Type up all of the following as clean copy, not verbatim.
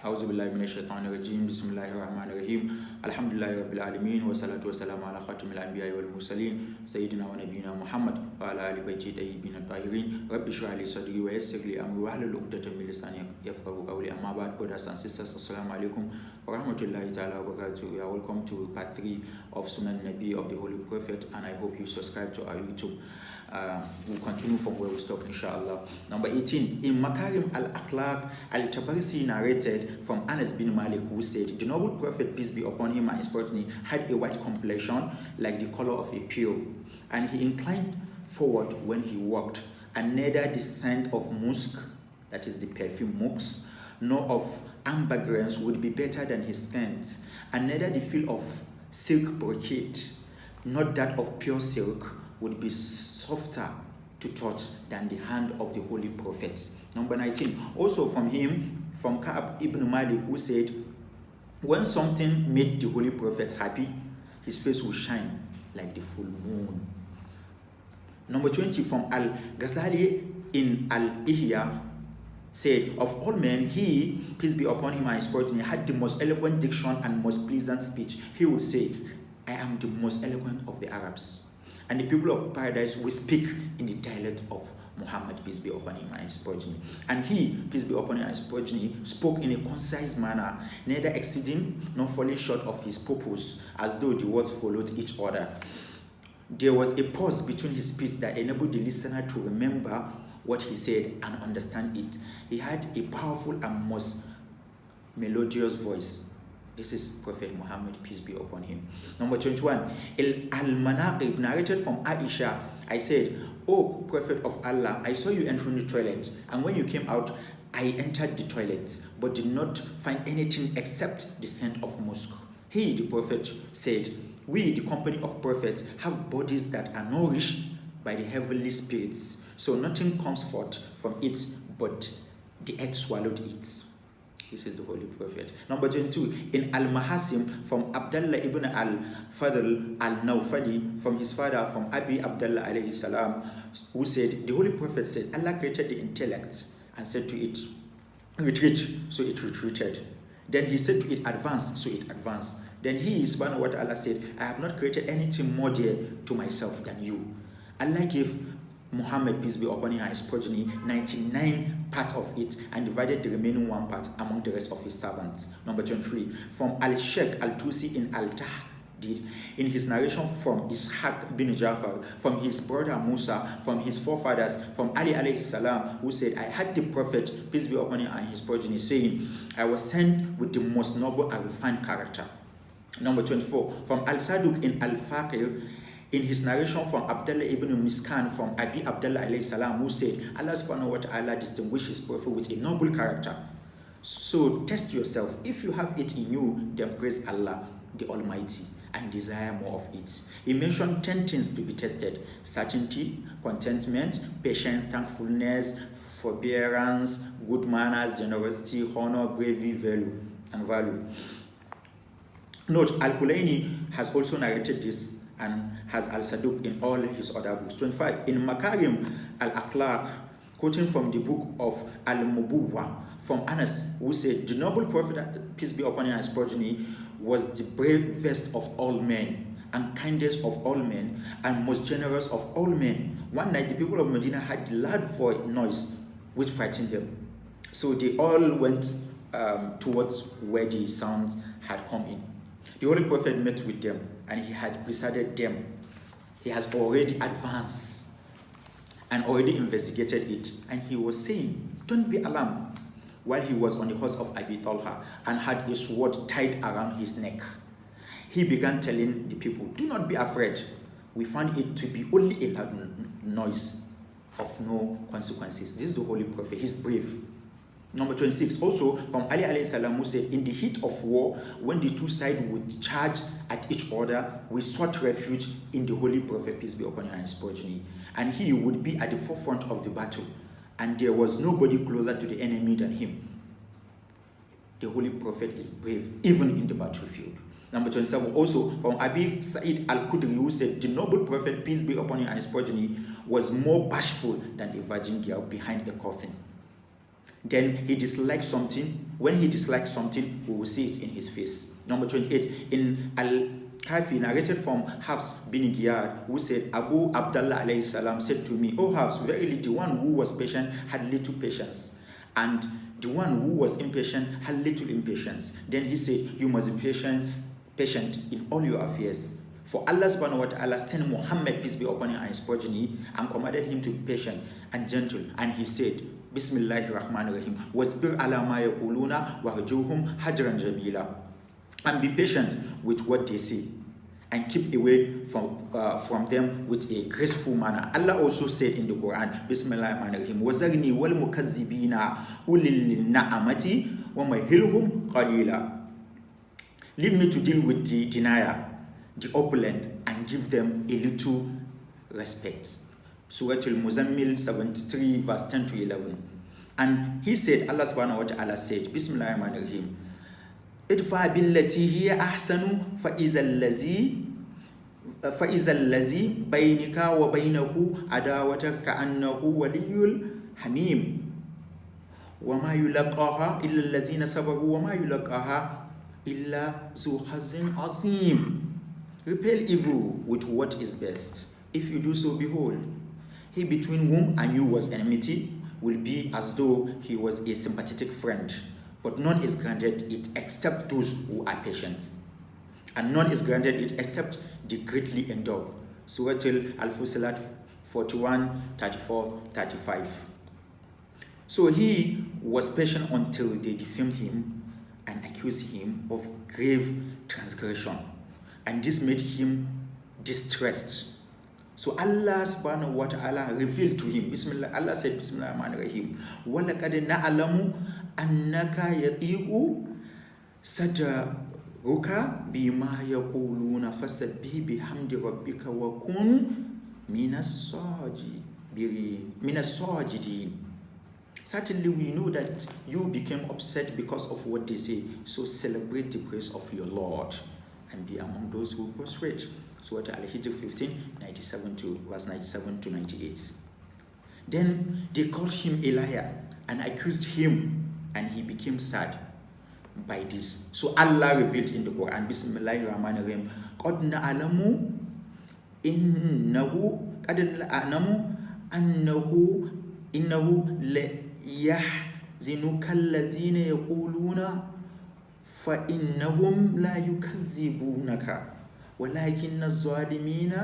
أعوذ بالله من الشيطان الرجيم بسم الله الرحمن الرحيم الحمد لله رب العالمين والصلاة والسلام على خاتم الأنبياء والمرسلين سيدنا ونبينا محمد وعلى آل بيته الطيبين الطاهرين رب اشرح لي صدري ويسر لي أمري واحلل عقدة من لساني يفقهوا قولي أما بعد brothers and sisters السلام عليكم ورحمة الله تعالى وبركاته. We are welcome to part 3 of Sunan An-Nabi of the Holy Prophet, and I hope you subscribe to our YouTube. We'll continue from where we stopped, inshallah. Number 18. In Makarim al-Akhlaq, al-Tabarsi narrated from Anas bin Malik, who said, the noble prophet, peace be upon him and his progeny, had a white complexion like the color of a pearl, and he inclined forward when he walked, and neither the scent of musk, that is the perfume musk, nor of ambergris would be better than his scent, and neither the feel of silk brocade, not that of pure silk, would be softer to touch than the hand of the holy prophet. Number 19. Also from him, from Ka'ab ibn Malik, who said, when something made the holy prophet happy, his face would shine like the full moon. Number 20. From Al-Ghazali in Al-Ihya said, of all men, he, peace be upon him and his progeny, had the most eloquent diction and most pleasant speech. He would say, I am the most eloquent of the Arabs, and the people of paradise will speak in the dialect of Muhammad, peace be upon him and his progeny. And he, peace be upon him and his progeny, spoke in a concise manner, neither exceeding nor falling short of his purpose, as though the words followed each other. There was a pause between his speech that enabled the listener to remember what he said and understand it. He had a powerful and most melodious voice. This is Prophet Muhammad, peace be upon him. Number 21. Al-Manaqib narrated from Aisha. I said, O Prophet of Allah, I saw you entering the toilet, and when you came out, I entered the toilet, but did not find anything except the scent of musk. He, the Prophet, said, we, the company of prophets, have bodies that are nourished by the heavenly spirits, so nothing comes forth from it, but the earth swallowed it. This is the Holy Prophet. Number 22. In Al-Mahasim, from Abdullah ibn al-Fadl al-Nawfali, from his father, from Abi Abdullah alayhi salam, who said, the Holy Prophet said, Allah created the intellect and said to it, retreat, so it retreated. Then he said to it, advance, so it advanced. Then he, subhanahu wa ta'ala, said, I have not created anything more dear to myself than you. Allah gave Muhammad, peace be upon him and his progeny, 99 part of it, and divided the remaining 1 part among the rest of his servants. Number 23. From Al-Sheikh Al-Tusi in Al-Tahdid, in his narration from Ishaq bin Jaffer, from his brother Musa, from his forefathers, from Ali alayhi salam, who said, I had the Prophet, peace be upon him and his progeny, saying, I was sent with the most noble and refined character. Number 24. From Al-Saduq in Al-Faqir, in his narration from Abdullah ibn Miskan, from Abi Abdullah alayhi salam, who said, Allah subhanahu wa ta'ala distinguished his prophet with a noble character. So test yourself. If you have it in you, then praise Allah, the Almighty, and desire more of it. He mentioned 10 things to be tested: certainty, contentment, patience, thankfulness, forbearance, good manners, generosity, honor, bravery, value. Note, Al-Kulaini has also narrated this and has Al-Saduq in all his other books. 25. In Makarim al-Akhlaq, quoting from the book of Al-Mubuwa, from Anas, who said, the noble prophet, peace be upon him and his progeny, was the bravest of all men, and kindest of all men, and most generous of all men. One night, the people of Medina had loud noise, which frightened them. So they all went towards where the sound had come in. The Holy Prophet met with them, and he had preceded them. He has already advanced and already investigated it. And he was saying, don't be alarmed, while he was on the horse of Abi Talha and had a sword tied around his neck. He began telling the people, do not be afraid. We found it to be only a loud noise of no consequences. This is the Holy Prophet. He's brave. Number 26, also from Ali alayhi salam, who said, in the heat of war, when the two sides would charge at each other, we sought refuge in the Holy Prophet, peace be upon him and his progeny. And he would be at the forefront of the battle, and there was nobody closer to the enemy than him. The Holy Prophet is brave, even in the battlefield. Number 27, also from Abi Sa'id al-Khudri, who said, the noble Prophet, peace be upon him and his progeny, was more bashful than a virgin girl behind a coffin. Then he dislikes something. When he dislikes something, we will see it in his face. Number 28, in Al-Kafi, narrated from Hafs bin Giyad, who said, Abu Abdullah alayhi salam said to me, O Hafs, verily the one who was patient had little patience, and the one who was impatient had little impatience. Then he said, you must be patient in all your affairs. For Allah subhanahu wa ta'ala sent Muhammad, peace be upon him, and his progeny, and commanded him to be patient and gentle. And he said, Bismillahir Rahmanir Rahim, wasbir ala ma yaquluna warjuhum hajran jamila. And be patient with what they say, and keep away from them with a graceful manner. Allah also said in the Quran, Bismillahir Rahmanir Rahim, wazarni wal mukazzibina ulil na'amati wa mahilhum qalila. Leave me to deal with the denier, the opulent, and give them a little respect. Surah Al-Muzammil 73 verse 10 to 11. And he said, Allah subhanahu wa ta'ala said, Bismillahir Rahmanir Rahim, idfa billati hiya ahsanu fa iza allazi baynika wa baynahu adawata ka'annahu waliyyul hamim wa ma yulaqaha illa allazina sabaru wa ma yulaqaha illa zu hazin azim. Repel evil with what is best. If you do so, behold, he between whom and you was enmity will be as though he was a sympathetic friend. But none is granted it except those who are patient. And none is granted it except the greatly endowed. Surah Al-Fusilat 41, 34, 35. So he was patient until they defamed him and accused him of grave transgression. And this made him distressed. So Allah subhanahu wa ta'ala revealed to him, Bismillah, Allah said, Bismillah ar-Rahman ar-Rahim, وَلَقَدْ نَعْلَمُ أَنَّكَ يَطِيقُ صَدْرُكَ بِمَا يَقُولُونَ فَسَبِّحْ بِحَمْدِ رَبِّكَ وَكُنْ مِنَ الصَّاجِدِينَ. Certainly we know that you became upset because of what they say, so celebrate the praise of your Lord and be among those who prostrate. Surah Al-Hijr 15, 97 to verse 97 to 98. Then they called him a liar and accused him, and he became sad by this. So Allah revealed in the Quran, Bismillahir Rahmanir Rahim, قَدْ نَعْلَمُ إِنَّهُ لَيَحْزِنُكَ الَّذِينَ يَقُولُونَ فَإِنَّهُمْ لَا يُكَذِّبُونَكَ وَلَكِنَّ الظَّالِمِينَ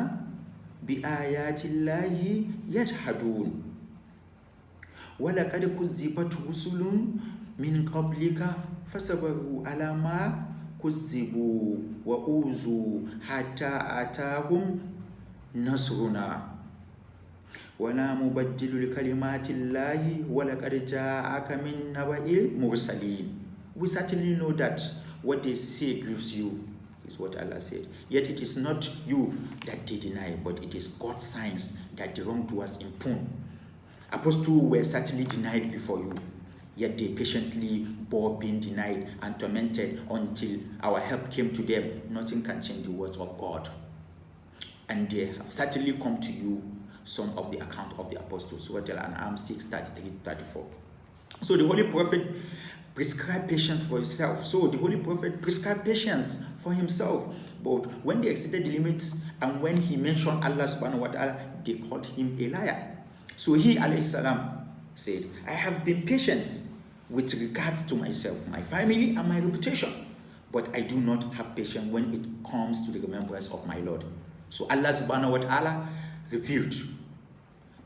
بِآيَاتِ اللَّهِ يَجْحَدُونَ وَلَقَدْ كُذِّبَتْ رُسُلٌ مِنْ قَبْلِكَ فَصَبَرُوا عَلَى مَا كُذِّبُوا وَأُوذُوا حَتَّى أَتَاهُمْ نَصْرُنَا وَلَا مُبَدِّلُ لِكَلِمَاتِ اللَّهِ وَلَقَدْ جَاءَكَ مِنْ نَبَإِ الْمُرْسَلِينَ. We certainly know that what they say grieves you, is what Allah said. Yet it is not you that they deny, but it is God's signs that the wrongdoers impugn. Apostles were certainly denied before you, yet they patiently bore being denied and tormented until our help came to them. Nothing can change the words of God. And they have certainly come to you some of the account of the apostles. Surah Al-An'am 6, 33, 34. So the Holy Prophet prescribed patience for himself. So the Holy Prophet prescribed patience for himself. But when they exceeded the limits and when he mentioned Allah subhanahu wa ta'ala, they called him a liar. So he, alayhi salam, said, I have been patient with regard to myself, my family, and my reputation. But I do not have patience when it comes to the remembrance of my Lord. So Allah subhanahu wa ta'ala revealed,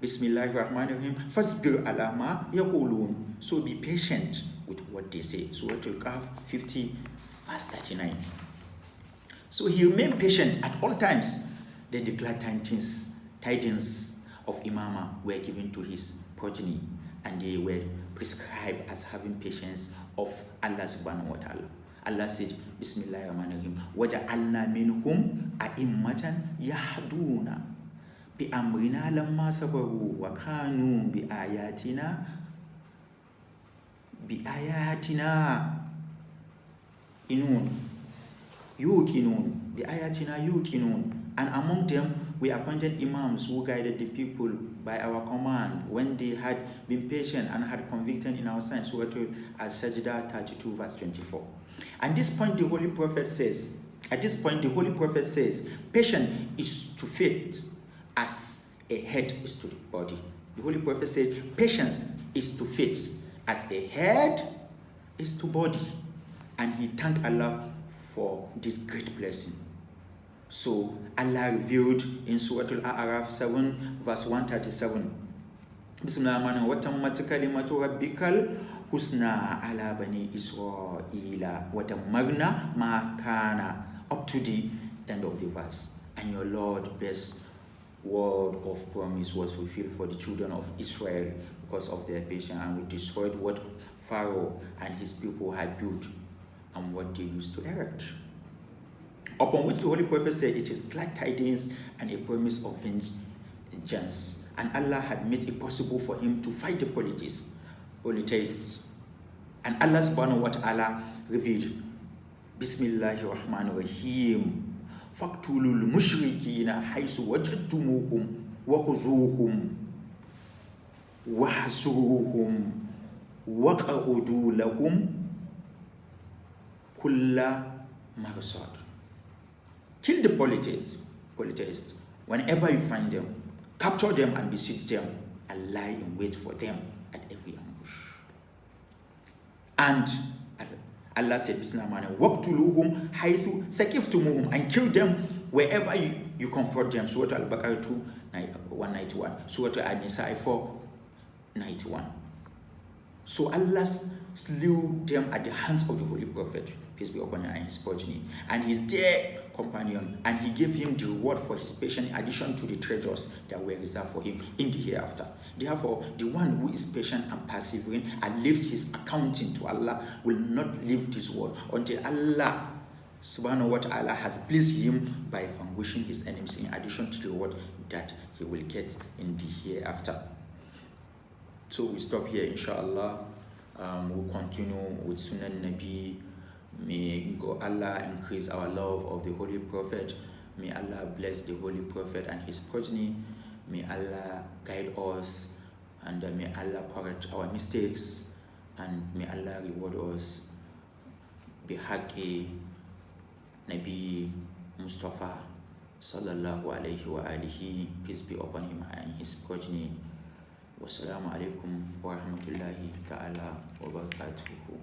Bismillahir Rahmanir Rahim, Fasbir ala ma yaqulun. So be patient with what they say. Surah Al-Kahf 50 verse 39. So he remained patient at all times. Then the glad tidings of Imam were given to his progeny, and they were prescribed as having patience of Allah subhanahu wa ta'ala. Allah said, Bismillahir Rahmanir Rahim, وَجَعَلْنَا مِنْهُمْ أَئِمَّةً يَهْدُونَ بِأَمْرِنَا لَمَّا صَبَرُوا وَكَانُوا بِآيَاتِنَا yuqinun. And among them we appointed imams who guided the people by our command when they had been patient and had convicted in our signs. Surah Al-Sajdah 32 verse 24. At this point the Holy Prophet says, patience is to faith as a head is to the body. The Holy Prophet said, patience is to faith as a head is to body. And he thanked Allah for this great blessing. So Allah revealed in Surah Al-A'raf 7 verse 137. Bismillahir wa tammat kalimatu rabbikal husna ala bani Israila wa damarna ma kana, up to the end of the verse. And your Lord best word of promise was fulfilled for the children of Israel because of their patience, and we destroyed what Pharaoh and his people had built and what they used to erect. Upon which the Holy Prophet said, it is glad tidings and a promise of vengeance. And Allah had made it possible for him to fight the polytheists. And Allah subhanahu wa ta'ala revealed, Bismillahir Rahmanir Rahim, Faqtulul mushrikina haythu wajadtumuhum wa khuzuhum wa hasuruhum wa qa'udu lahum kulla marsad. Kill the polytheists whenever you find them. Capture them and besiege them and lie in wait for them at every ambush. And Allah said, Waqtuluhum haythu thaqiftumuhum, and kill them wherever you comfort them. Surah Al-Baqarah 191, Surah An-Nisa 491. So Allah slew them at the hands of the Holy Prophet, peace be upon him, and his progeny, and his dear companion, and he gave him the reward for his patience in addition to the treasures that were reserved for him in the hereafter. Therefore, the one who is patient and persevering and leaves his accounting to Allah will not leave this world until Allah subhanahu wa ta'ala has pleased him by vanquishing his enemies in addition to the reward that he will get in the hereafter. So we stop here, inshallah. We'll continue with Sunan An-Nabi. May Allah increase our love of the Holy Prophet. May Allah bless the Holy Prophet and his progeny. May Allah guide us, and may Allah correct our mistakes, and may Allah reward us bihaqi Nabi Mustafa sallallahu alayhi wa alihi, peace be upon him and his progeny. Wassalamu alaikum wa rahmatullahi ta'ala wa barakatuhu.